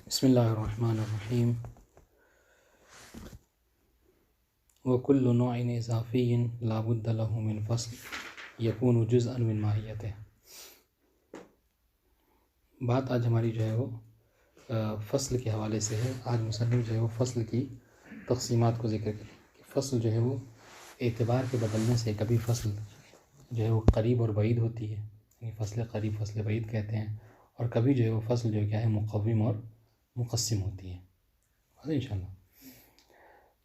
بسم اللہ الرحمن الرحیم وَكُلُّ نوع اضافی لا بد له من فصل یکون جزءا من ماہیتہ۔ بات آج ہماری جو ہے وہ فصل کے حوالے سے ہے۔ آج مصنف جو ہے وہ فصل کی تقسیمات کو ذکر کریں کہ فصل جو ہے وہ اعتبار کے بدلنے سے کبھی فصل جو ہے وہ قریب اور بعید ہوتی ہے، یعنی فصل قریب فصل بعید کہتے ہیں، اور کبھی جو ہے وہ فصل جو کیا ہے مقوم اور مقسم ہوتی ہے انشاءاللہ۔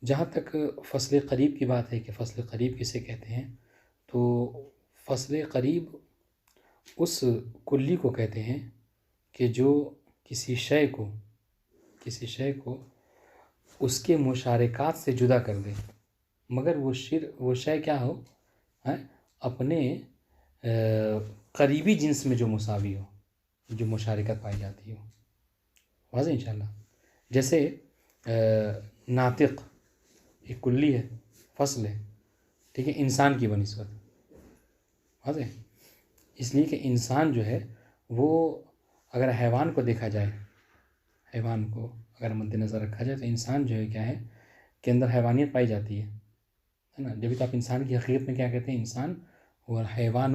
جہاں تک فصل قریب کی بات ہے کہ فصل قریب کسے کہتے ہیں، تو فصل قریب اس کلی کو کہتے ہیں کہ جو کسی شے کو اس کے مشارکات سے جدا کر دے، مگر وہ شے کیا ہو، اپنے قریبی جنس میں جو مساوی ہو، جو مشارکت پائی جاتی ہو، واضح انشاءاللہ۔ جیسے ناطق ایک کلی ہے، فصل ہے، ٹھیک ہے، انسان کی بنسبت، واضح، اس لیے کہ انسان جو ہے وہ اگر حیوان کو دیکھا جائے، حیوان کو اگر مد نظر رکھا جائے تو انسان جو ہے کیا ہے کے اندر حیوانیت پائی جاتی ہے نا۔ جبھی تو آپ انسان کی حقیقت میں کیا کہتے ہیں، انسان ہوا حیوان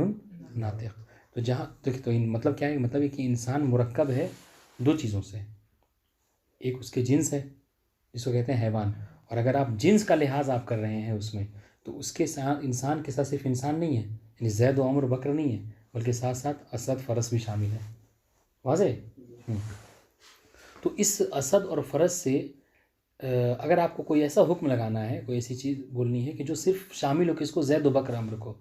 ناطق۔ تو جہاں تو مطلب کیا ہے، مطلب ہے کہ انسان مرکب ہے دو چیزوں سے، ایک اس کے جنس ہے جس کو کہتے ہیں حیوان، اور اگر آپ جنس کا لحاظ آپ کر رہے ہیں اس میں، تو اس کے ساتھ انسان کے ساتھ صرف انسان نہیں ہے، یعنی زید و عمر بکر نہیں ہے، بلکہ ساتھ ساتھ اسد فرس بھی شامل ہے، واضح۔ تو اس اسد اور فرس سے اگر آپ کو کوئی ایسا حکم لگانا ہے، کوئی ایسی چیز بولنی ہے کہ جو صرف شامل ہو کس کو، زید و بکر عمر کو،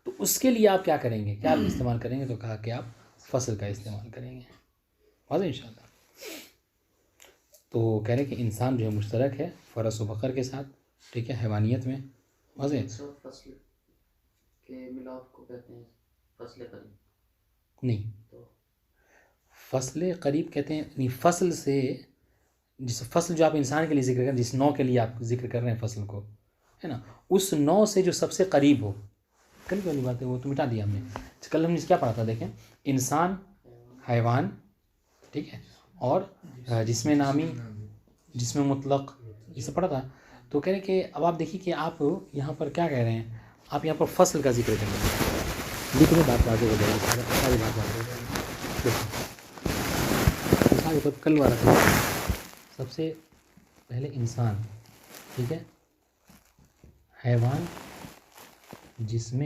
تو اس کے لیے آپ کیا کریں گے، کیا آپ استعمال کریں گے، تو کہا کہ آپ فصل کا استعمال کریں گے، واضح انشاءاللہ۔ تو کہہ رہے کہ انسان جو ہے مشترک ہے فرس و بقر کے ساتھ، ٹھیک ہے، حیوانیت میں، واضح۔ فصل کے ملاپ کو کہتے ہیں فصل قریب؟ نہیں، فصل قریب کہتے ہیں یعنی فصل سے، جس فصل جو آپ انسان کے لیے ذکر کر رہے ہیں، جس نوع کے لیے آپ ذکر کر رہے ہیں فصل کو، ہے نا، اس نوع سے جو سب سے قریب ہو۔ کل کی والی بات ہے وہ تو مٹا دیا ہم نے، کل ہم نے کیا پڑھا تھا، دیکھیں، انسان، حیوان، ٹھیک ہے، اور جسم نامی، جسم مطلق، یہ سب پڑھا تھا۔ تو کہہ رہے کہ اب آپ دیکھیے کہ آپ یہاں پر کیا کہہ رہے ہیں، آپ یہاں پر فصل کا ذکر کریں گے، لیکن بات واضح ہو جائے گی، ساری بات واضح ہو جائے گی۔ دیکھو کل والا تھا، سب سے پہلے انسان، ٹھیک ہے، حیوان، جسم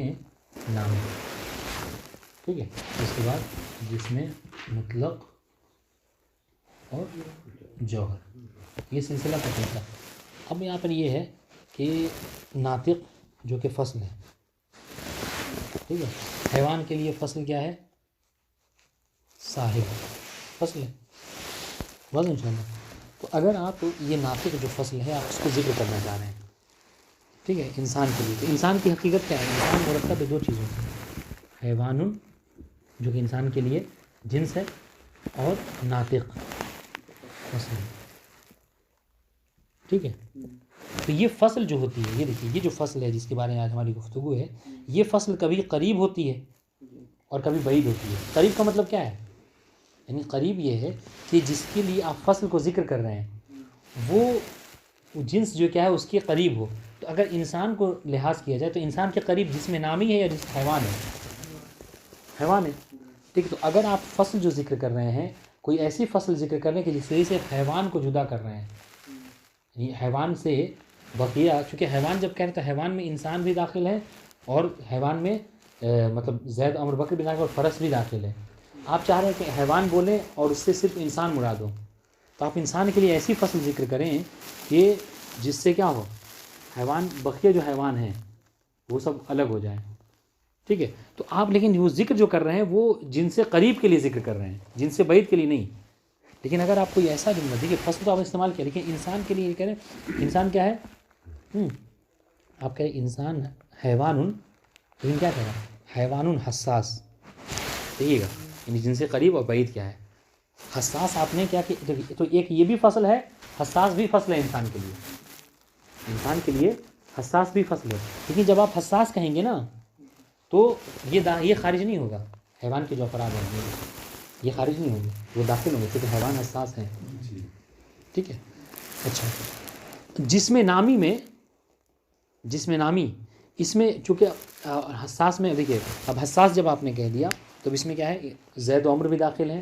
نامی، ٹھیک ہے، اس کے بعد جسم مطلق اور جوہر، یہ سلسلہ پتہ تھا۔ اب یہاں پر یہ ہے کہ ناطق جو کہ فصل ہے، ٹھیک ہے، حیوان کے لیے فصل کیا ہے، صاحب فصل ہے، واضح انشاءاللہ۔ تو اگر آپ یہ ناطق جو فصل ہے آپ اس کو ذکر کرنا چاہ رہے ہیں، ٹھیک ہے، انسان کے لیے، تو انسان کی حقیقت کیا ہے، انسان مرکب ہے دو چیزوں سے، حیوان جو کہ انسان کے لیے جنس ہے، اور ناطق فصل، ٹھیک ہے۔ تو یہ فصل جو ہوتی ہے، یہ دیکھیے، یہ جو فصل ہے جس کے بارے میں آج ہماری گفتگو ہے، یہ فصل کبھی قریب ہوتی ہے اور کبھی بعید ہوتی ہے۔ قریب کا مطلب کیا ہے، یعنی قریب یہ ہے کہ جس کے لیے آپ فصل کو ذکر کر رہے ہیں وہ جنس جو کیا ہے اس کے قریب ہو۔ تو اگر انسان کو لحاظ کیا جائے تو انسان کے قریب جسم نامی ہے یا جسم حیوان ہے، حیوان ہے، ٹھیک ہے۔ تو اگر آپ فصل جو ذکر کر رہے ہیں، کوئی ایسی فصل ذکر کر رہے ہیں کہ جس وجہ سے حیوان کو جدا کر رہے ہیں، یعنی حیوان سے بقیہ، چونکہ حیوان جب کہہ رہے تو حیوان میں انسان بھی داخل ہے، اور حیوان میں مطلب زید عمر بکر بھی داخل اور فرس بھی داخل ہے۔ آپ چاہ رہے ہیں کہ حیوان بولیں اور اس سے صرف انسان مراد ہو، تو آپ انسان کے لیے ایسی فصل ذکر کریں کہ جس سے کیا ہو، حیوان، بقیہ جو حیوان ہیں وہ سب الگ ہو جائیں، ٹھیک ہے۔ تو آپ لیکن وہ ذکر جو کر رہے ہیں وہ جن سے قریب کے لیے ذکر کر رہے ہیں، جن سے بعید کے لیے نہیں۔ لیکن اگر آپ کوئی ایسا جملہ، دیکھیے فصل تو آپ استعمال کیا، لیکن انسان کے لیے یہ کہہ رہے ہیں، انسان کیا ہے، آپ کہہ رہے ہیں انسان حیوان، لیکن کیا کہہ رہے ہیں، حیوان حساس، دیکھیے گا، یعنی جن سے قریب اور بعید کیا ہے، حساس۔ آپ نے کیا کہ تو ایک یہ بھی فصل ہے، حساس بھی فصل ہے انسان کے لیے، انسان کے لیے حساس بھی فصل ہے، لیکن جب آپ حساس کہیں گے نا تو یہ خارج نہیں ہوگا حیوان کے جو افراد ہیں، یہ خارج نہیں ہوں گے، وہ داخل ہوں گے کیونکہ حیوان حساس ہیں. ٹھیک ہے. اچھا، جسم نامی اس میں چونکہ حساس میں دیکھیے، اب حساس جب آپ نے کہہ دیا تو اس میں کیا ہے، زید و عمر بھی داخل ہیں.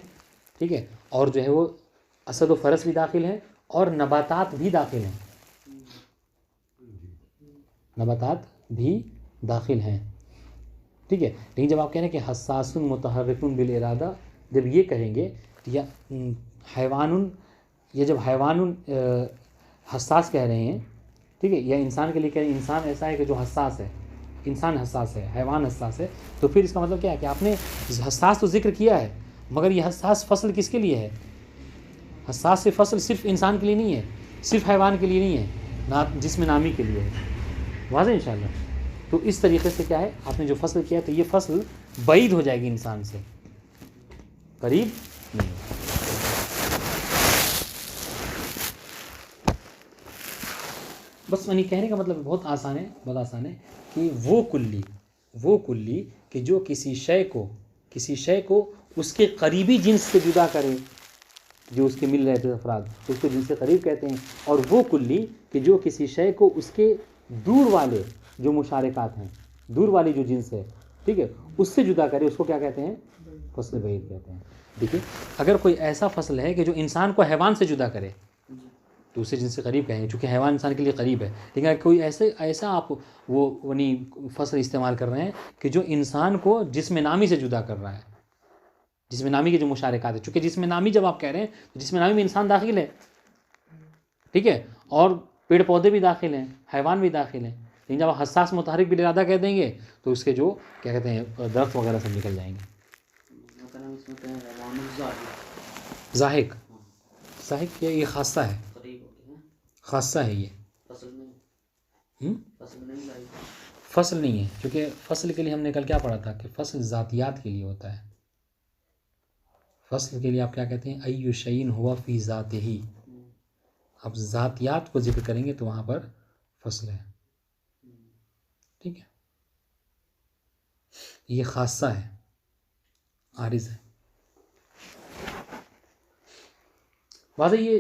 ٹھیک ہے، اور جو ہے وہ اسد و فرس بھی داخل ہیں، اور نباتات بھی داخل ہیں. نباتات بھی داخل ہیں. ٹھیک ہے. لیکن جب آپ کہہ رہے ہیں کہ حساس متحرک بالارادہ، جب یہ کہیں گے یا حیوان، یہ جب حیوان حساس کہہ رہے ہیں، ٹھیک ہے، یا انسان کے لیے کہہ رہے ہیں انسان ایسا ہے کہ جو حساس ہے، انسان حساس ہے، حیوان حساس ہے، تو پھر اس کا مطلب کیا ہے کہ آپ نے حساس تو ذکر کیا ہے، مگر یہ حساس فصل کس کے لیے ہے؟ حساس سے فصل صرف انسان کے لیے نہیں ہے، صرف حیوان کے لیے نہیں ہے، جسم نامی کے لیے ہے. واضح انشاءاللہ. تو اس طریقے سے کیا ہے، آپ نے جو فصل کیا تو یہ فصل بعید ہو جائے گی انسان سے، قریب نہیں ہوگی. بس یعنی کہنے کا مطلب بہت آسان ہے، بہت آسان ہے کہ وہ کلی کہ جو کسی شے کو اس کے قریبی جنس سے جدا کرے، جو اس کے مل رہے تھے افراد اس کو جن سے قریب کہتے ہیں، اور وہ کلی کہ جو کسی شے کو اس کے دور والے جو مشارکات ہیں، دور والی جو جنس ہے، ٹھیک ہے، اس سے جدا کرے، اس کو کیا کہتے ہیں؟ فصل بعید کہتے ہیں. دیکھیے، اگر کوئی ایسا فصل ہے کہ جو انسان کو حیوان سے جدا کرے تو اسے جن سے قریب کہیں گے، چونکہ حیوان انسان کے لیے قریب ہے. لیکن اگر کوئی ایسا آپ وہ یعنی فصل استعمال کر رہے ہیں کہ جو انسان کو جسم نامی سے جدا کر رہا ہے، جسم نامی کے جو مشارکات ہیں، چونکہ جسم نامی جب آپ کہہ رہے ہیں تو جسم نامی میں انسان داخل ہے، ٹھیک ہے، اور پیڑ پودے بھی داخل ہیں، حیوان بھی داخل ہیں. لیکن جب آپ حساس متحرک بالارادہ کہہ دیں گے تو اس کے جو کیا کہتے ہیں درخت وغیرہ سب نکل جائیں گے. مثلا اس میں کہیں حیوان الزاہد، زاہق یہ خاصہ ہے، قریب ہوتے ہیں، خاصہ ہے یہ. فصل ہم نہیں لائی. فصل نہیں ہے، کیونکہ فصل کے لیے ہم نے کل کیا پڑھا تھا کہ فصل ذاتیات کے لیے ہوتا ہے. فصل کے لیے آپ کیا کہتے ہیں؟ ایو شیء ہوا فی ذاتہ. اب ذاتیات کو ذکر کریں گے تو وہاں پر فصل ہے. ٹھیک ہے، یہ خاصہ ہے، عارض ہے. واضح یہ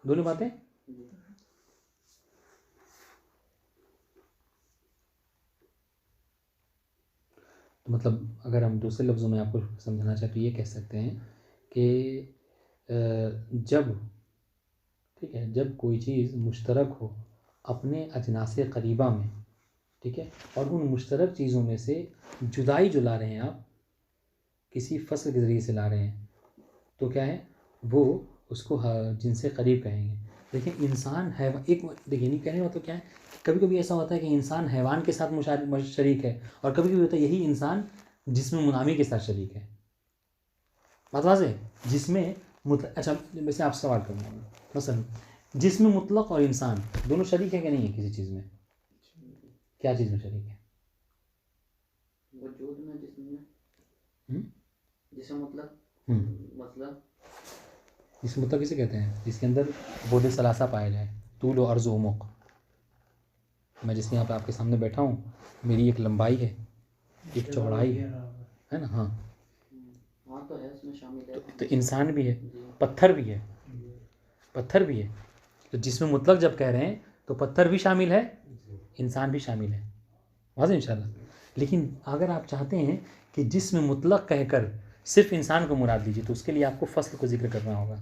دونوں باتیں. تو مطلب اگر ہم دوسرے لفظوں میں آپ کو سمجھانا چاہیں تو یہ کہہ سکتے ہیں کہ جب کوئی چیز مشترک ہو اپنے اجناس قریبہ میں، ٹھیک ہے، اور ان مشترک چیزوں میں سے جدائی جو لا رہے ہیں آپ کسی فصل کے ذریعے سے لا رہے ہیں، تو کیا ہے وہ اس کو جن سے قریب کہیں گے. لیکن انسان حیوان دیکھیے نہیں کہنے کا مطلب کیا ہے، کبھی کبھی ایسا ہوتا ہے کہ انسان حیوان کے ساتھ شریک ہے، اور کبھی کبھی ہوتا ہے یہی انسان جسم منامی کے ساتھ شریک ہے. بات واضح ہے. جسم اچھا ویسے آپ سوال کرنا ہے، مثلا جسم مطلق اور انسان دونوں شریک ہیں کہ نہیں ہے کسی چیز میں؟ کیا چیز میں شریک ہے؟ وجود میں، جسم مطلب جسم مطلق کسے کہتے ہیں؟ جس کے اندر بود ثلاثہ پائے جائیں، طول و عرض و عمق. میں جس یہاں پہ آپ کے سامنے بیٹھا ہوں، میری ایک لمبائی ہے، ایک چوڑائی ہے نا. ہاں تو ہے، اس میں شامل ہے. تو انسان بھی ہے، پتھر بھی ہے، تو جسم مطلق جب کہہ رہے ہیں تو پتھر بھی شامل ہے، انسان بھی شامل ہے. واضح انشاءاللہ. لیکن اگر آپ چاہتے ہیں کہ جسم مطلق کہہ کر صرف انسان کو مراد لیجیے تو اس کے لیے آپ کو فصل کو ذکر کرنا ہوگا.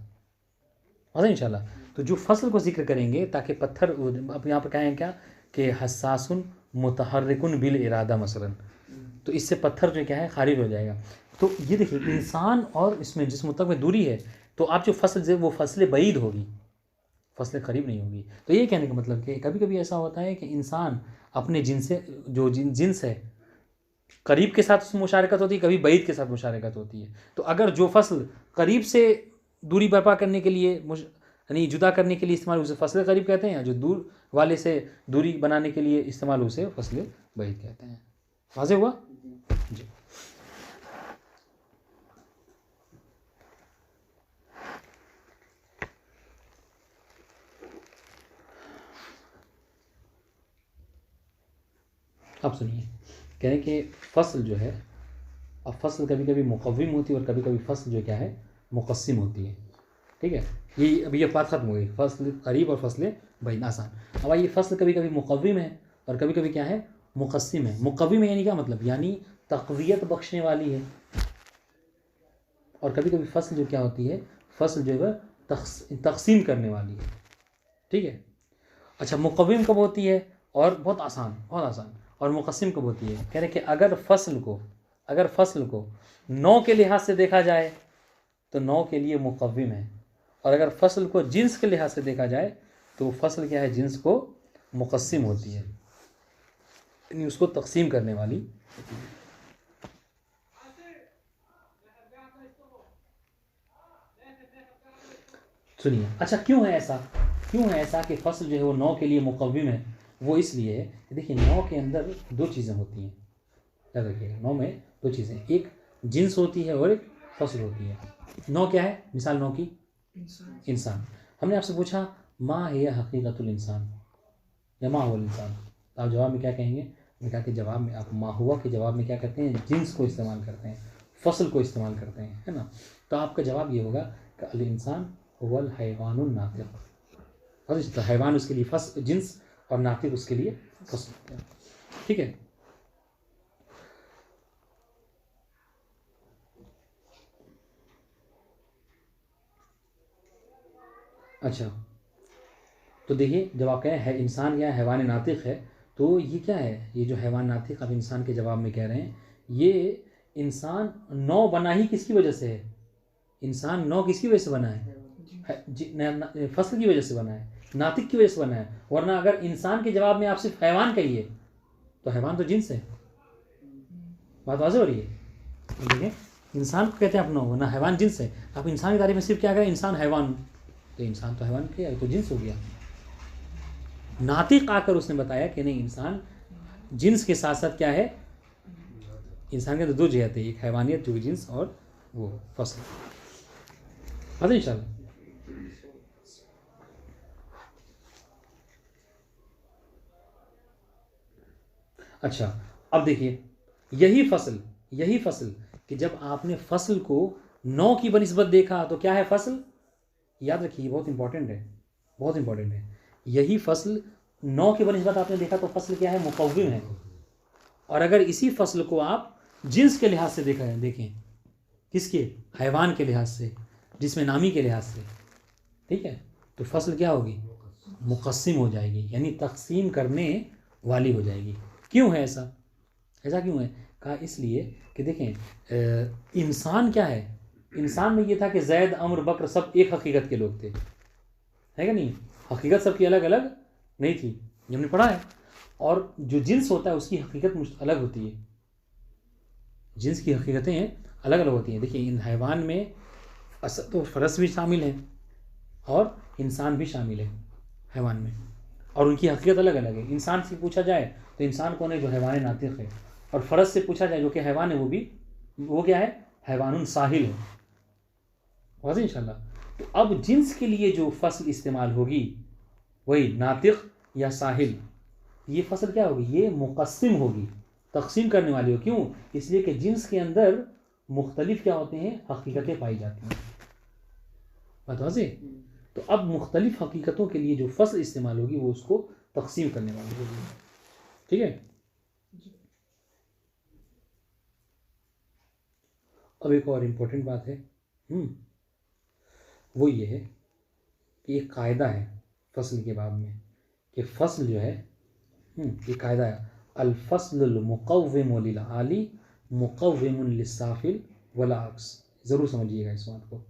واضح انشاءاللہ. تو جو فصل کو ذکر کریں گے تاکہ پتھر، اب یہاں پہ کہیں کیا کہ حساس متحرک بالارادہ مثلا، تو اس سے پتھر جو کیا ہے خارج ہو جائے گا. تو یہ دیکھیے انسان اور اس میں جسم مطلق میں دوری ہے، تو آپ جو فصل وہ فصل بعید ہوگی، فصل قریب نہیں ہوگی. تو یہ کہنے کا مطلب کہ کبھی کبھی ایسا ہوتا ہے کہ انسان اپنے جنس جو جنس ہے قریب کے ساتھ اس میں مشارکت ہوتی ہے، کبھی بعید کے ساتھ مشارکت ہوتی ہے. تو اگر جو فصل قریب سے دوری برپا کرنے کے لیے یعنی جدا کرنے کے لیے استعمال اسے فصل قریب کہتے ہیں، جو دور والے سے دوری بنانے کے لیے استعمال اسے فصل بعید کہتے ہیں. واضح ہوا؟ جی. اب سنیے، کہہ رہے کہ فصل جو ہے اب فصل کبھی کبھی مقوم ہوتی ہے اور کبھی کبھی فصل جو کیا ہے مقسم ہوتی ہے. ٹھیک ہے, ابھی یہ بات ختم ہو گئی, فصل قریب اور فصل بعید آسان. اب آئیے فصل کبھی کبھی مقوم ہے اور کبھی کبھی کیا ہے مقسم ہے. مقوم ہے یعنی کیا مطلب, یعنی تقویت بخشنے والی ہے. اور کبھی کبھی فصل جو کیا ہوتی ہے, فصل جو ہے تقسیم کرنے والی ہے. ٹھیک ہے. اچھا, مقوم کب ہوتی ہے اور بہت آسان اور مقسم کب ہوتی ہے. کہہ رہے کہ اگر فصل کو نوع کے لحاظ سے دیکھا جائے تو نوع کے لیے مقوم ہے, اور اگر فصل کو جنس کے لحاظ سے دیکھا جائے تو فصل کیا ہے جنس کو مقسم ہوتی ہے, یعنی اس کو تقسیم کرنے والی. سنیے, اچھا کیوں ہے ایسا کہ فصل جو ہے وہ نوع کے لیے مقوم ہے. وہ اس لیے ہے کہ دیکھیے نوع کے اندر دو چیزیں ہوتی ہیں. یاد رکھیے, نوع میں دو چیزیں, ایک جنس ہوتی ہے اور ایک فصل ہوتی ہے. نوع کیا ہے, مثال نوع کی انسان. ہم نے آپ سے پوچھا ما ہے حقیقت الانسان یا ما هو الانسان, تو آپ جواب میں کیا کہیں گے. میں نے کہا کہ جواب میں آپ ما ہوا کے جواب میں کیا کرتے ہیں, جنس کو استعمال کرتے ہیں, فصل کو استعمال کرتے ہیں, ہے نا. تو آپ کا جواب یہ ہوگا کہ الانسان هو الحیوان الناطق. حیوان اس کے لیے جنس اور ناطق اس کے لیے فصل. ٹھیک ہے. اچھا, تو دیکھیے جب آپ کہیں ہے انسان یا حیوان ناطق ہے, تو یہ کیا ہے, یہ جو حیوان ناطق آپ انسان کے جواب میں کہہ رہے ہیں, یہ انسان نوع بنا ہی کس کی وجہ سے ہے. انسان نوع کس کی وجہ سے بنا ہے, فصل کی وجہ سے بنا ہے, ناطق کی وجہ سے بنا ہے. ورنہ اگر انسان کے جواب میں آپ صرف حیوان کہیے تو حیوان تو جنس ہے. بات واضح ہو رہی ہے. دیکھیں انسان کو کہتے ہیں آپ نوع, ورنہ حیوان جنس ہے. آپ انسان کی تعریف میں صرف کیا کریں, انسان حیوان, تو انسان تو حیوان کیا ہے, تو جنس ہو گیا. ناطق آ کر اس نے بتایا کہ نہیں, انسان جنس کے ساتھ ساتھ کیا ہے, انسان کے تو دو جہت ہے, ایک حیوانیت جو جنس اور وہ فصل. بات ان شاء اللہ. اچھا, اب دیکھیے یہی فصل کہ جب آپ نے فصل کو نوع کی بنسبت دیکھا تو کیا ہے فصل. یاد رکھیے بہت امپورٹنٹ ہے. یہی فصل نوع کی بنسبت آپ نے دیکھا تو فصل کیا ہے, مقوم ہے. اور اگر اسی فصل کو آپ جنس کے لحاظ سے دیکھیں, کس کے, حیوان کے لحاظ سے, جس میں نامی کے لحاظ سے, ٹھیک ہے, تو فصل کیا ہوگی, مقسم ہو جائے گی, یعنی تقسیم کرنے والی ہو جائے گی. کیوں ہے ایسا کیوں ہے. کہا اس لیے کہ دیکھیں انسان کیا ہے, انسان میں یہ تھا کہ زید, عمر, بکر سب ایک حقیقت کے لوگ تھے, ہے کہ نہیں. حقیقت سب کی الگ الگ نہیں تھی, جو ہم نے پڑھا ہے. اور جو جنس ہوتا ہے اس کی حقیقت الگ ہوتی ہے, جنس کی حقیقتیں الگ الگ ہوتی ہیں. دیکھیے ان حیوان میں اسد و فرس بھی شامل ہیں اور انسان بھی شامل ہے حیوان میں, اور ان کی حقیقت الگ الگ ہے. انسان سے پوچھا جائے تو انسان کون ہے, جو حیوان ناطق ہے. اور فرس سے پوچھا جائے جو کہ حیوان ہے, وہ کیا ہے, حیوان ساحل ہے. واضح ان شاء اللہ. تو اب جنس کے لیے جو فصل استعمال ہوگی وہی ناطق یا ساحل, یہ فصل کیا ہوگی, یہ مقسم ہوگی, تقسیم کرنے والی ہو. کیوں, اس لیے کہ جنس کے اندر مختلف کیا ہوتے ہیں, حقیقتیں پائی جاتی ہیں. بات واضح. تو اب مختلف حقیقتوں کے لیے جو فصل استعمال ہوگی وہ اس کو تقسیم کرنے والی ہوگی. ٹھیک ہے. اب ایک اور امپورٹنٹ بات ہے, وہ یہ ہے کہ ایک قاعدہ ہے فصل کے باب میں, کہ فصل جو ہے, یہ قاعدہ ہے, الفصل المقوم للعالی مقوم للسافل والعکس. ضرور سمجھیے گا اس بات کو.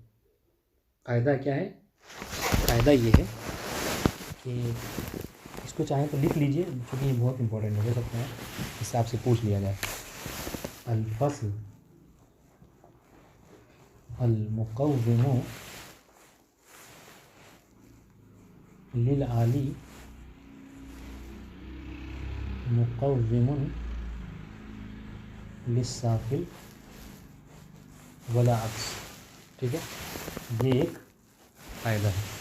قاعدہ کیا ہے, قاعدہ یہ ہے کہ اس کو چاہیں تو لکھ لیجئے, چونکہ یہ بہت امپورٹنٹ ہو سکتا ہے اس سے آپ سے پوچھ لیا جائے. الفصل المقوم للعالی مقوم للسافل والعکس. ٹھیک ہے, یہ ایک قاعدہ ہے.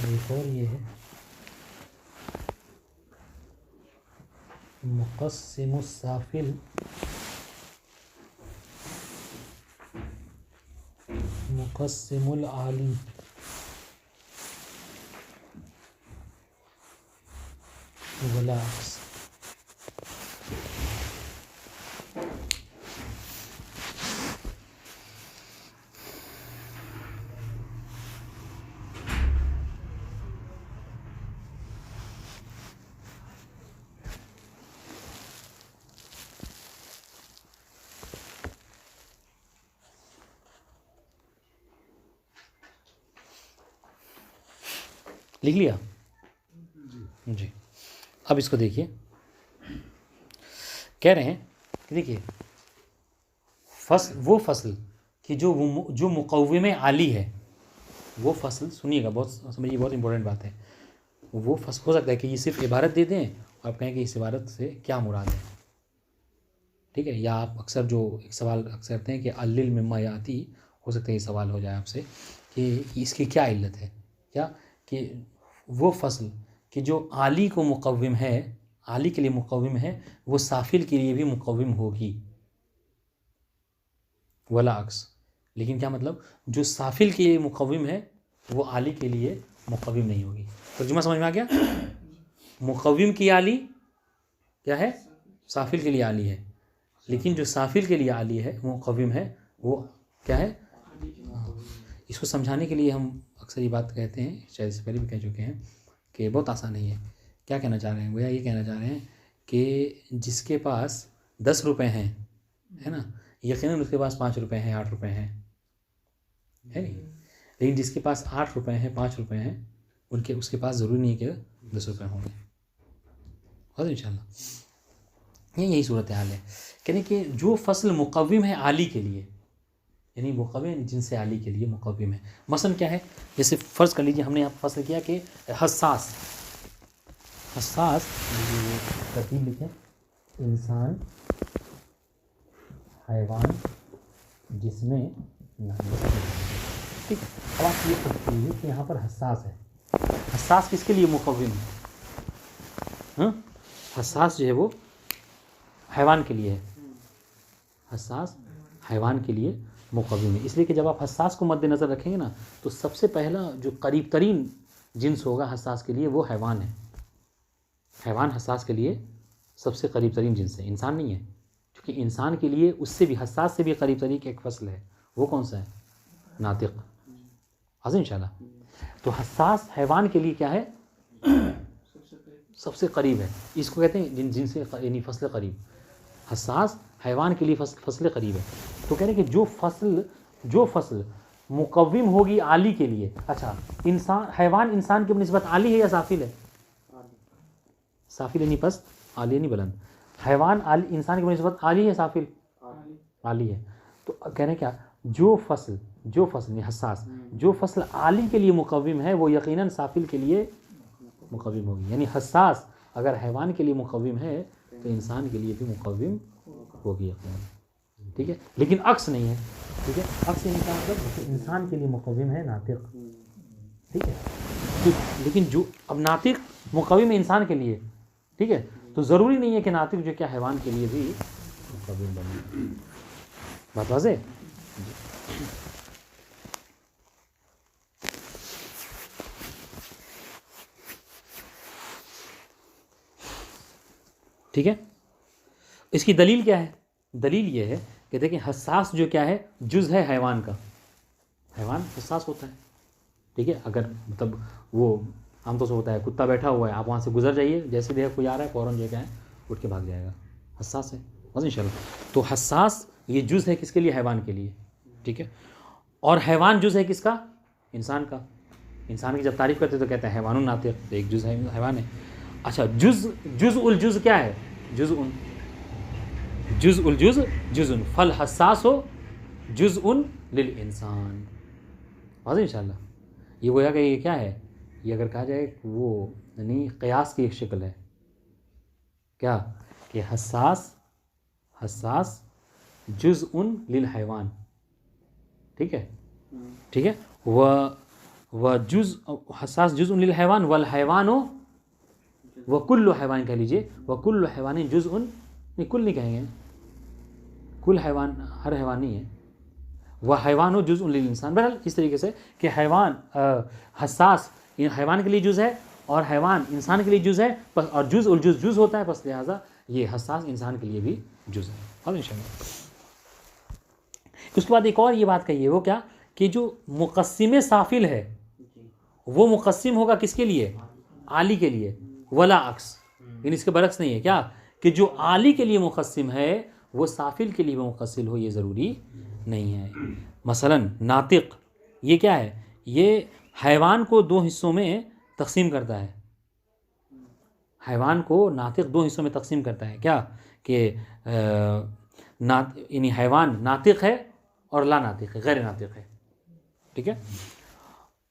ایک اور یہ ہے مقسم السافل مقسم العالی ولا عکس. لکھ لیا جی. اب اس کو دیکھیے کہہ رہے ہیں کہ دیکھیے وہ فصل کہ جو مقوم عالی ہے وہ فصل، سنیے گا بہت سمجھیے، بہت امپورٹنٹ بات ہے. وہ فصل ہو سکتا ہے کہ یہ صرف عبارت دے دیں اور آپ کہیں کہ اس عبارت سے کیا مراد ہے، ٹھیک ہے. یا آپ اکثر جو ایک سوال اکثر کرتے ہیں کہ علل مما یاتی، ہو سکتا ہے یہ سوال ہو جائے آپ سے کہ اس کی کیا علت ہے، کیا کہ وہ فصل کہ جو عالی کو مقوم ہے، عالی کے لیے مقوم ہے، وہ سافل کے لیے بھی مقوم ہوگی ولا عکس. لیکن کیا مطلب، جو سافل کے لیے مقوم ہے وہ عالی کے لیے مقوم نہیں ہوگی. ترجمہ سمجھ میں آ گیا؟ مقوم کی عالی کیا ہے، سافل کے لیے عالی ہے، لیکن جو سافل کے لیے عالی ہے مقوم ہے وہ کیا ہے. اس کو سمجھانے کے لیے ہم اکثر یہ بات کہتے ہیں، شاید اس سے پہلے بھی کہہ چکے ہیں کہ بہت آسان نہیں ہے. کیا کہنا چاہ رہے ہیں، گویا یہ کہنا چاہ رہے ہیں کہ جس کے پاس 10 روپے ہیں، ہے نا، یقیناً اس کے پاس 5 روپے ہیں، 8 روپے ہیں، ہے نہیں. لیکن جس کے پاس 8 روپے ہیں، 5 روپے ہیں، اس کے پاس ضروری نہیں کہ 10 روپے ہوں گے. اور انشاءاللہ یہی صورتحال ہے. کہنے کہ جو فصل مقوم ہے عالی کے لیے، یعنی مقوم جن سے عالی کے لیے مقوم ہے. مثلا کیا ہے، جیسے فرض کر لیجیے ہم نے یہاں فصل کیا کہ حساس. ترتیب لکھیں، انسان، حیوان، جس میں ٹھیک ہے. اب آپ یہ فرض کیجیے کہ یہاں پر حساس ہے. حساس کس کے لیے مقوم ہے؟ حساس جو ہے وہ حیوان کے لیے ہے. حساس حیوان کے لیے مقوم ہے. اس لیے کہ جب آپ حساس کو مد نظر رکھیں گے نا تو سب سے پہلا جو قریب ترین جنس ہوگا حساس کے لیے وہ حیوان ہے. حیوان حساس کے لیے سب سے قریب ترین جنس ہے، انسان نہیں ہے. کیونکہ انسان کے لیے اس سے بھی حساس سے بھی قریب ترین ایک فصل ہے، وہ کون سا ہے؟ ناطق. حاضر انشاءاللہ. تو حساس حیوان کے لیے کیا ہے؟ سب سے قریب ہے. اس کو کہتے ہیں جن سے یعنی فصل قریب. حساس حیوان کے لیے فصل قریب ہے. تو کہہ رہے ہیں کہ جو فصل مقوم ہوگی عالی کے لیے. اچھا، حیوان انسان کی نسبت عالی ہے یا سافل ہے؟ سافل یعنی پست، عالی یعنی بلند. حیوان انسان کی نسبت عالی ہے سافل؟ عالی ہے. تو کہہ رہے ہیں کیا، جو فصل یعنی حساس، جو فصل عالی کے لیے مقوم ہے وہ یقیناً سافل کے لیے مقوم ہوگی. یعنی حساس اگر حیوان کے لیے مقوم ہے تو انسان کے لیے بھی مقوم ہوگی یقیناً. ٹھیک ہے، لیکن عکس نہیں ہے. ٹھیک ہے، عکس یعنی کیا مطلب، انسان کے لیے مقوم ہے ناطق. ٹھیک ہے، لیکن جو اب ناطق مقوم ہے انسان کے لیے، ٹھیک ہے، تو ضروری نہیں ہے کہ ناطق جو کیا حیوان کے لیے بھی مقوم بنے. بات واضح؟ ٹھیک ہے. اس کی دلیل کیا ہے؟ دلیل یہ ہے کہ دیکھیں حساس جو کیا ہے، جز ہے حیوان کا. حیوان حساس ہوتا ہے. ٹھیک ہے، اگر مطلب وہ عام طور سے ہوتا ہے کتا بیٹھا ہوا ہے، آپ وہاں سے گزر جائیے، جیسے دیکھا کوئی آ رہا ہے فوراً جو کیا ہے اٹھ کے بھاگ جائے گا. حساس ہے بس انشاءاللہ. تو حساس یہ جز ہے کس کے لیے؟ حیوان کے لیے. ٹھیک ہے، اور حیوان جز ہے کس کا؟ انسان کا. انسان کی جب تعریف کرتے تو کہتے ہیں حیوان الناطق، ایک جز ہے حیوان ہے. اچھا، جز الجز کیا ہے؟ جز الجز جزء، فالحساس ہو جزء للانسان. واضح انشاءاللہ. یہ گویا کہ یہ کیا ہے، یہ اگر کہا جائے وہ یعنی قیاس کی ایک شکل ہے. کیا کہ حساس جزء للحیوان. ٹھیک ہے، ٹھیک ہے. و جز حساس جزء للحیوان والحیوان و کل حیوان کہہ لیجیے و کل حیوان جزء، نہیں کل نہیں کہیں گے، کل حیوان ہر حیوان نہیں ہے، وہ حیوان جزء للانسان. بہرحال اس طریقے سے کہ حیوان حساس حیوان کے لیے جز ہے اور حیوان انسان کے لیے جز ہے، اور جز الجز جز ہوتا ہے، بس لہٰذا یہ حساس انسان کے لیے بھی جز ہے. اور انشاءاللہ اس کے بعد ایک اور یہ بات کہیے، وہ کیا کہ جو مقسم سافل ہے وہ مقسم ہوگا کس کے لیے؟ عالی کے لیے، ولا عکس، یعنی اس کے برعکس نہیں ہے کیا کہ جو عالی کے لیے مقسم ہے وہ سافل کے لیے مقسم ہو، یہ ضروری نہیں ہے. مثلا ناطق یہ کیا ہے؟ یہ حیوان کو دو حصوں میں تقسیم کرتا ہے. حیوان کو ناطق دو حصوں میں تقسیم کرتا ہے، کیا کہ یعنی حیوان ناطق ہے اور لا ناطق ہے، غیر ناطق ہے. ٹھیک ہے.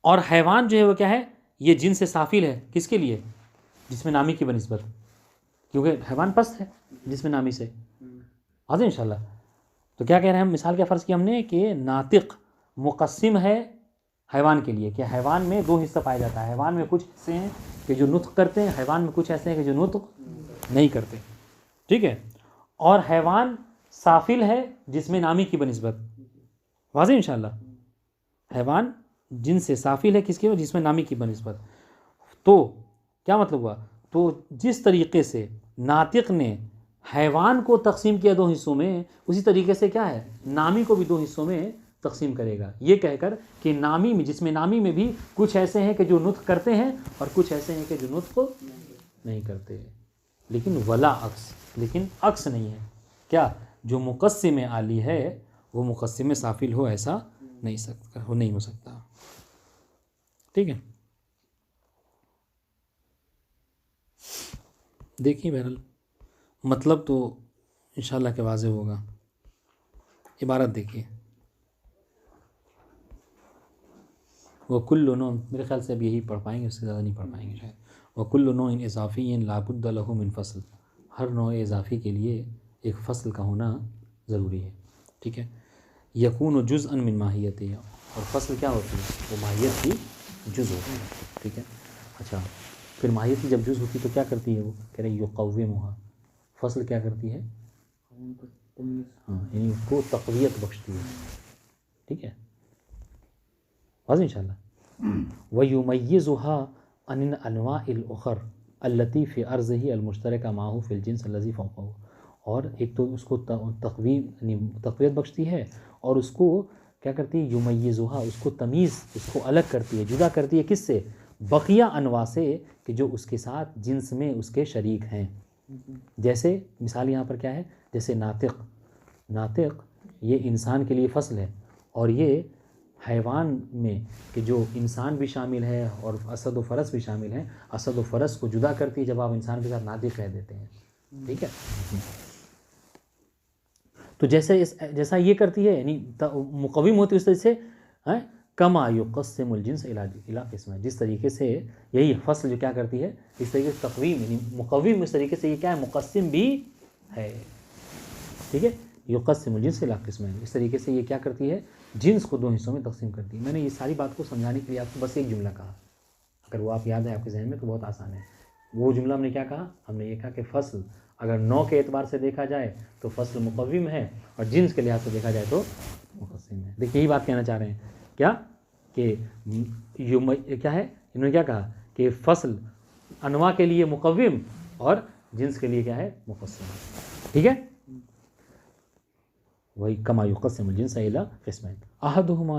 اور حیوان جو ہے وہ کیا ہے؟ یہ جن سے سافل ہے، کس کے لیے؟ جس میں نامی کی بنسبت، کیونکہ حیوان پست ہے جس میں نامی سے. آج انشاءاللہ تو کیا کہہ رہے ہیں ہم؟ مثال کیا فرض کی ہم نے کہ ناطق مقسم ہے حیوان کے لیے، کہ حیوان میں دو حصہ پایا جاتا ہے. حیوان میں کچھ حصے ہیں کہ جو نطق کرتے ہیں، حیوان میں کچھ ایسے ہیں کہ جو نطق نہیں کرتے. ٹھیک ہے. اور حیوان سافل ہے جس میں نامی کی بنسبت. واضح انشاءاللہ. حیوان جن سے سافل ہے کس کے؟ جس میں نامی کی بنسبت. تو کیا مطلب ہوا؟ تو جس طریقے سے ناطق نے حیوان کو تقسیم کیا دو حصوں میں، اسی طریقے سے کیا ہے نامی کو بھی دو حصوں میں تقسیم کرے گا، یہ کہہ کر کہ نامی میں، جس میں نامی میں بھی کچھ ایسے ہیں کہ جو نطق کرتے ہیں اور کچھ ایسے ہیں کہ جو نطق نہیں کرتے. لیکن ولا عکس، لیکن عکس نہیں ہے. کیا جو مقسم عالی ہے وہ مقسم سافل ہو، ایسا نہیں ہو سکتا. ٹھیک ہے. دیکھیے بہرحال مطلب تو انشاءاللہ کہ واضح ہوگا. عبارت دیکھیے، وہ کل نوع، میرے خیال سے اب یہی پڑھ پائیں گے، اس سے زیادہ نہیں پڑھ پائیں گے شاید. وہ کل نوع اضافی لا بد له من فصل، ہر نوع اضافی کے لیے ایک فصل کا ہونا ضروری ہے. ٹھیک ہے. یکون جزءا من ماہیتہ، اور فصل کیا ہوتی ہے؟ وہ ماہیت کی جز ہوتی ہے. ٹھیک ہے. اچھا پھر ماہیت کی جب جز ہوتی ہے تو کیا کرتی ہے؟ وہ کہہ رہے یقومھا، فصل کیا کرتی ہے؟ ہاں، یعنی اس کو تقویت بخشتی ہے. ٹھیک ہے. واضح انشاءاللہ. وَيُمَيِّزُهَا عَنِ الْأَنْوَاعِ الْأُخَرِ الَّتِي فِي أَرْضِهِ الْمُشْتَرَكَ مَعَهُ فِي الْجِنْسِ الَّذِي فَوْقَهُ. اور ایک تو اس کو تقویت بخشتی ہے، اور اس کو کیا کرتی ہے؟ یمیزها، اس کو تمیز، اس کو الگ کرتی ہے، جدا کرتی ہے. کس سے؟ بقیہ انواع سے کہ جو اس کے ساتھ جنس میں اس کے شریک ہیں. جیسے مثال یہاں پر کیا ہے؟ جیسے ناطق. ناطق یہ انسان کے لیے فصل ہے، اور یہ حیوان میں کہ جو انسان بھی شامل ہے اور اسد و فرس بھی شامل ہیں، اسد و فرس کو جدا کرتی ہے جب آپ انسان کے ساتھ ناطق کہہ دیتے ہیں. ٹھیک ہے. تو جیسا یہ کرتی ہے، یعنی مقوم ہوتی ہے اس طرح سے، کما یقسم الجنس الی قسمین، جس طریقے سے یہی فصل جو کیا کرتی ہے، اس طریقے سے تقویم یعنی مقوم، اس طریقے سے یہ کیا ہے؟ مقسم بھی ہے. ٹھیک ہے. یقسم الجنس الی قسمین، اس طریقے سے یہ کیا کرتی ہے؟ جنس کو دو حصوں میں تقسیم کرتی ہے. میں نے یہ ساری بات کو سمجھانے کے لیے آپ کو بس ایک جملہ کہا، اگر وہ آپ یاد ہے آپ کے ذہن میں تو بہت آسان ہے. وہ جملہ ہم نے کیا کہا؟ ہم نے یہ کہا کہ فصل اگر نوع کے اعتبار سے دیکھا جائے تو فصل مقوم ہے، اور جنس کے لحاظ سے دیکھا جائے تو مقسم ہے. دیکھیے یہی بات کہنا چاہ رہے ہیں کیا کہ کیا ہے؟ انہوں نے کیا کہا کہ فصل انواع کے لیے مقوم اور جنس کے لیے کیا ہے؟ مقسم. ٹھیک ہے. وہی کما یقسم الجنس الی قسمین احدهما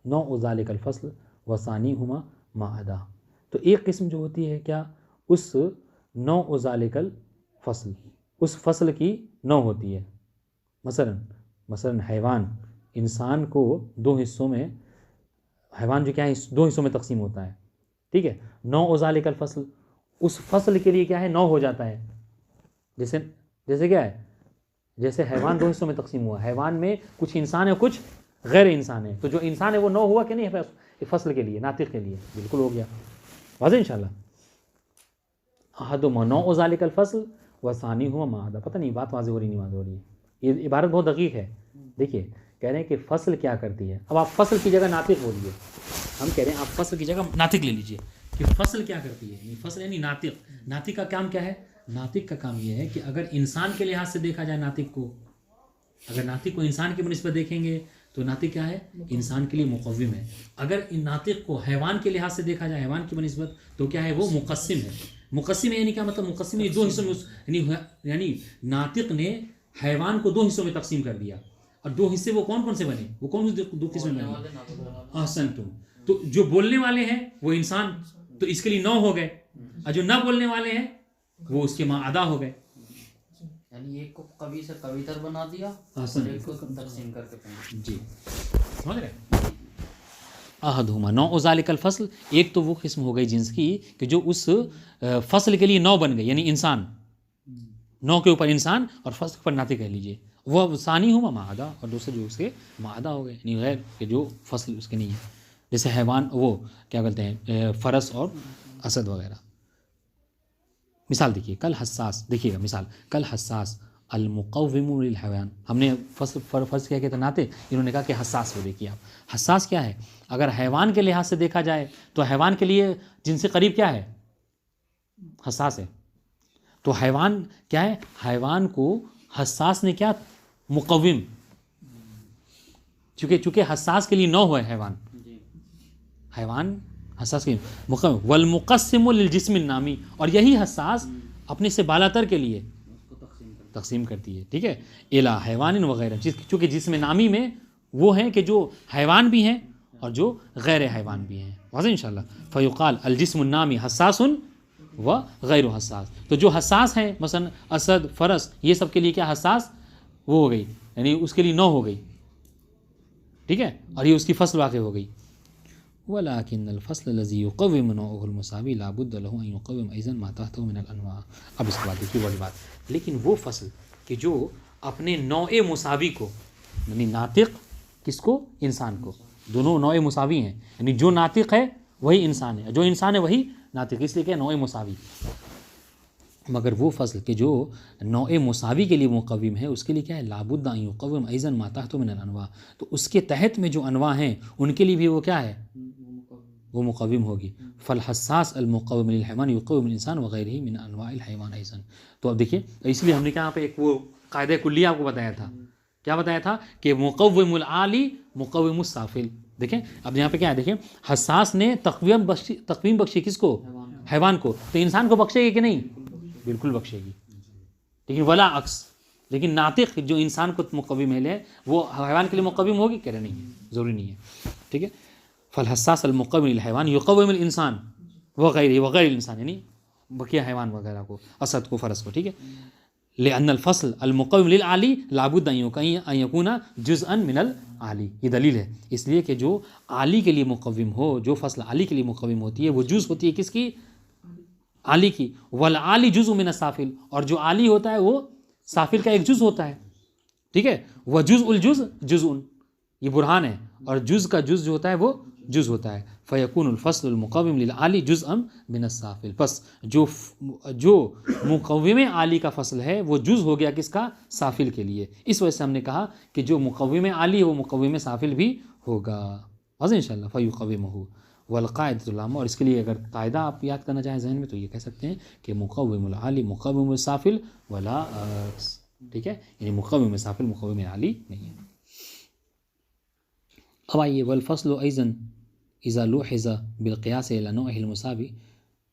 نوع ذلك الفصل وثانیهما ما عدا. تو ایک قسم جو ہوتی ہے کیا؟ اس نوع ذلك الفصل، اس فصل کی نوع ہوتی ہے. مثلا حیوان انسان کو دو حصوں میں، حیوان جو کیا ہے دو حصوں میں تقسیم ہوتا ہے. ٹھیک ہے. نوع ذلك الفصل، اس فصل کے لیے کیا ہے؟ نوع ہو جاتا ہے. جیسے کیا ہے؟ جیسے حیوان دو حصوں میں تقسیم ہوا، حیوان میں کچھ انسان ہے کچھ غیر انسان ہے، تو جو انسان ہے وہ نوع ہوا کہ نہیں ہے فصل کے لیے، ناطق کے لیے؟ بالکل ہو گیا. واضح انشاءاللہ. احدهما نوع ذلك الفصل وثانیهما ما عدا. پتہ نہیں بات واضح ہو رہی نہیں واضح ہو رہی ہے؟ یہ عبارت بہت دقیق ہے. دیکھیے کہہ رہے ہیں کہ فصل کیا کرتی ہے. اب آپ فصل کی جگہ ناطق بولیے، ہم کہہ رہے ہیں آپ فصل کی جگہ ناطق لے لیجئے کہ فصل کیا کرتی ہے. یعنی فصل یعنی ناطق. ناطق کا کام کیا ہے؟ ناطق کا کام یہ ہے کہ اگر انسان کے لحاظ سے دیکھا جائے ناطق کو، اگر ناطق کو انسان کی بنسبت دیکھیں گے تو ناطق کیا ہے؟ انسان کے لیے مقوم ہے. اگر ان ناطق کو حیوان کے لحاظ سے دیکھا جائے، حیوان کی بنسبت، تو کیا ہے؟ وہ مقسم ہے. مقسم ہے یعنی کیا مطلب؟ مقسم ہے دو حصوں میں، یعنی ناطق نے حیوان کو دو حصوں میں تقسیم کر دیا. اور دو حصے وہ کون کون سے بنے؟ وہ کون دو قسم میں بنے؟ احسنتم. تو جو بولنے والے ہیں وہ انسان، تو اس کے لیے 9 ہو گئے، اور جو نہ بولنے والے ہیں وہ اس کے ماں ادا ہو گئے. یعنی ایک کو کبھی سے کبھی بنا دیا اور ایک کو تقسیم کر کے پہنچ. جی سمجھ رہے؟ احدہما نوع ذالک الفصل، ایک تو وہ قسم ہو گئی جنس کی کہ جو اس فصل کے لیے 9 بن گئی، یعنی انسان، 9 کے اوپر انسان اور فصل کے اوپر ناطق کہہ لیجئے. وہ ثانی ہوا معدہ، اور دوسرے جو اس کے معدہ ہو گئے، یعنی غیر کہ جو فصل اس کے نہیں ہے، جیسے حیوان، وہ کیا بولتے ہیں، فرس اور اسد وغیرہ. مثال دیکھیے، کل حساس، دیکھیے گا مثال، کل حساس المقوم للحیوان. ہم نے فرض کیا کہ تھا ناطق، انہوں نے کہا کہ حساس. وہ دیکھیے آپ، حساس کیا ہے؟ اگر حیوان کے لحاظ سے دیکھا جائے تو حیوان کے لیے جن سے قریب کیا ہے؟ حساس ہے. تو حیوان کیا ہے؟ حیوان کو حساس نے کیا؟ مقوم. چونکہ حساس کے لیے 9 ہوئے حیوان، حیوان حساس کے مقوم. والمقسم للجسم النامی، اور یہی حساس اپنے سے بالاتر کے لیے تقسیم کرتی ہے. ٹھیک ہے، الا حیوان وغیرہ، چونکہ جسم نامی میں وہ ہیں کہ جو حیوان بھی ہیں اور جو غیر حیوان بھی ہیں. واضح انشاءاللہ. فیقال الجسم النامی حساس و غیر حساس. تو جو حساس ہیں مثلا اسد، فرس، یہ سب کے لیے کیا حساس؟ وہ ہو گئی، یعنی اس کے لیے 9 ہو گئی. ٹھیک ہے، اور یہ اس کی فصل واقع ہو گئی. ولكن الفصل الذي يقوم نوعه المساوي لا بد له ان يقوم ايضا ما تحته من الانواع. اب اس کے بعد دیکھیے بڑی بات، لیکن وہ فصل کہ جو اپنے نوع مساوی کو، یعنی ناطق کس کو؟ انسان کو. دونوں نوع مساوی ہیں، یعنی جو ناطق ہے وہی انسان ہے، جو انسان ہے وہی ناطق، اس لیے کہ نوع مساوی. مگر وہ فصل کہ جو نوع مساوی کے لیے مقوم ہے، اس کے لیے کیا ہے؟ لابد ان یقوم ایضا ما تحت من الانواع. تو اس کے تحت میں جو انواع ہیں ان کے لیے بھی وہ کیا ہے؟ وہ مقوم ہوگی. فالحساس المقوم للحیوان یقوم الانسان وغیرہ من انواع الحیوان ایضا. تو اب دیکھیے، اس لیے ہم نے یہاں پہ ایک وہ قاعدہ کلیہ آپ کو بتایا تھا. کیا بتایا تھا؟ کہ مقوم العالی مقوم السافل. دیکھیں اب یہاں پہ کیا ہے، دیکھیں حساس نے تقویم بخشی کس کو؟ حیوان کو. تو انسان کو بخشے گی کہ نہیں؟ بالکل بخشے گی. لیکن ولا عکس، لیکن ناطق جو انسان کو مقوم ہے وہ حیوان کے لیے مقوم ہوگی؟ کہہ رہے نہیں، ضروری نہیں ہے. ٹھیک ہے، فالحساس المقوم للحیوان یقوم الانسان وغیر الانسان، یعنی بقیہ حیوان وغیرہ کو، اسد کو، فرس کو. ٹھیک ہے، لأن الفصل المقوم للعالی لابد ان یکون جزءا من العالی. یہ دلیل ہے، اس لیے کہ جو عالی کے لیے مقوم ہو، جو فصل عالی کے لیے مقوم ہوتی ہے وہ جز ہوتی ہے کس کی؟ عالی کی. والعالی جزء من السافل، اور جو عالی ہوتا ہے وہ سافل کا ایک جز ہوتا ہے. ٹھیک ہے، وجزء الجزء جزء، یہ برہان ہے، اور جز کا جز جو ہوتا ہے وہ جز ہوتا ہے. فیکون الفصل المقوم للعالی جزءا من السافل. پس جو مقوم عالی کا فصل ہے وہ جز ہو گیا کس کا؟ سافل کے لیے. اس وجہ سے ہم نے کہا کہ جو مقوم عالی ہے وہ مقوم سافل بھی ہوگا. واضح انشاءاللہ. فیقومہ والقاعدۃ العامہ. اور اس کے لیے اگر قاعدہ آپ یاد کرنا چاہیں ذہن میں تو یہ کہہ سکتے ہیں کہ مقوم العالی مقوم السافل ولا عکس. ٹھیک ہے، یعنی مقوم سافل مقوم عالی نہیں ہے. اب آئیے، والفصل ایضا اذا لوحظ بالقیاس الى نوعه المساوی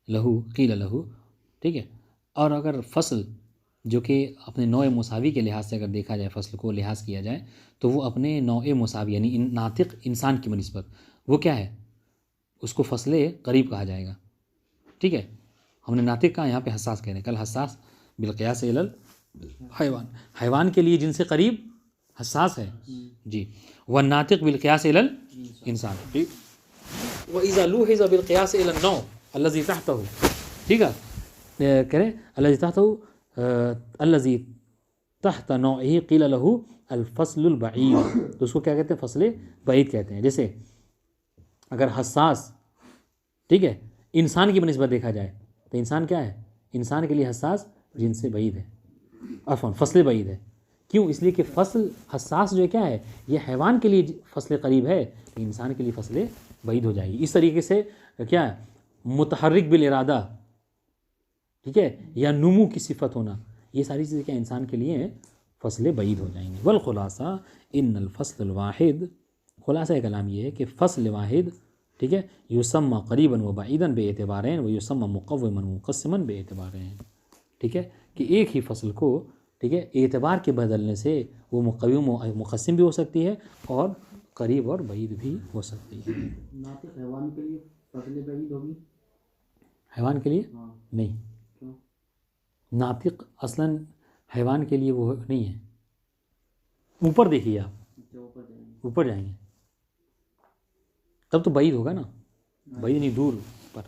له قیل له. ٹھیک ہے، اور اگر فصل جو کہ اپنے نوع مساوی کے لحاظ سے اگر دیکھا جائے، فصل کو لحاظ کیا جائے تو وہ اپنے نوع مساوی یعنی ناطق انسان کی بنسبت وہ کیا ہے؟ اس کو فصل قریب کہا جائے گا. ٹھیک ہے، ہم نے ناطق کہا، یہاں پہ حساس کہہ رہے ہیں. کل حساس بالقیاس الی الحیوان، حیوان کے لیے جن سے قریب حساس ہے. جی، والناطق بالقیاس الی الانسان. ٹھیک، وَإِذَا لُوحِظَ بِالْقِيَاسِ إِلَى النَّوْعِ الَّذِي تَحْتَهُ. ٹھیک ہے، کہہ رہے الَّذِي تَحْتَهُ الَّذِي تحت نوعه قیل له الفصل البعید. تو اس کو کیا کہتے ہیں؟ فصل بعید کہتے ہیں. جیسے اگر حساس، ٹھیک ہے، انسان کی بنسبت دیکھا جائے تو انسان کیا ہے؟ انسان کے لیے حساس جن سے بعید ہے، عفواً فصل بعید ہے. کیوں؟ اس لیے کہ فصل حساس جو ہے کیا ہے، یہ حیوان کے لیے فصل قریب ہے، لیکن انسان کے لیے فصل بعید ہو جائے گی. اس طریقے سے کیا ہے، متحرک بالارادہ، ٹھیک ہے، یا نمو کی صفت ہونا، یہ ساری چیزیں کیا انسان کے لیے فصل بعید ہو جائیں گے. والخلاصہ ان الفصل الواحد، خلاصہ کلام یہ ہے کہ فصل واحد، ٹھیک ہے، یسمى قریباً و بعیداً باعتبارین و یسمى مقوما و مقسما باعتبارین، ٹھیک ہے، کہ ایک ہی فصل کو، ٹھیک ہے، اعتبار کے بدلنے سے وہ مقوم و مقسم بھی ہو سکتی ہے اور قریب اور بعید بھی ہو سکتی ہے. ناطق حیوان کے لیے فصل بعید ہوگی؟ حیوان کے لیے ہاں. نہیں، کیوں؟ ناطق اصلاً حیوان کے لیے وہ نہیں ہے. اوپر دیکھیے آپ، جو اوپر جائیں گے. اوپر جائیں گے تب تو بعید ہوگا نا، بعید نہیں، دور پر.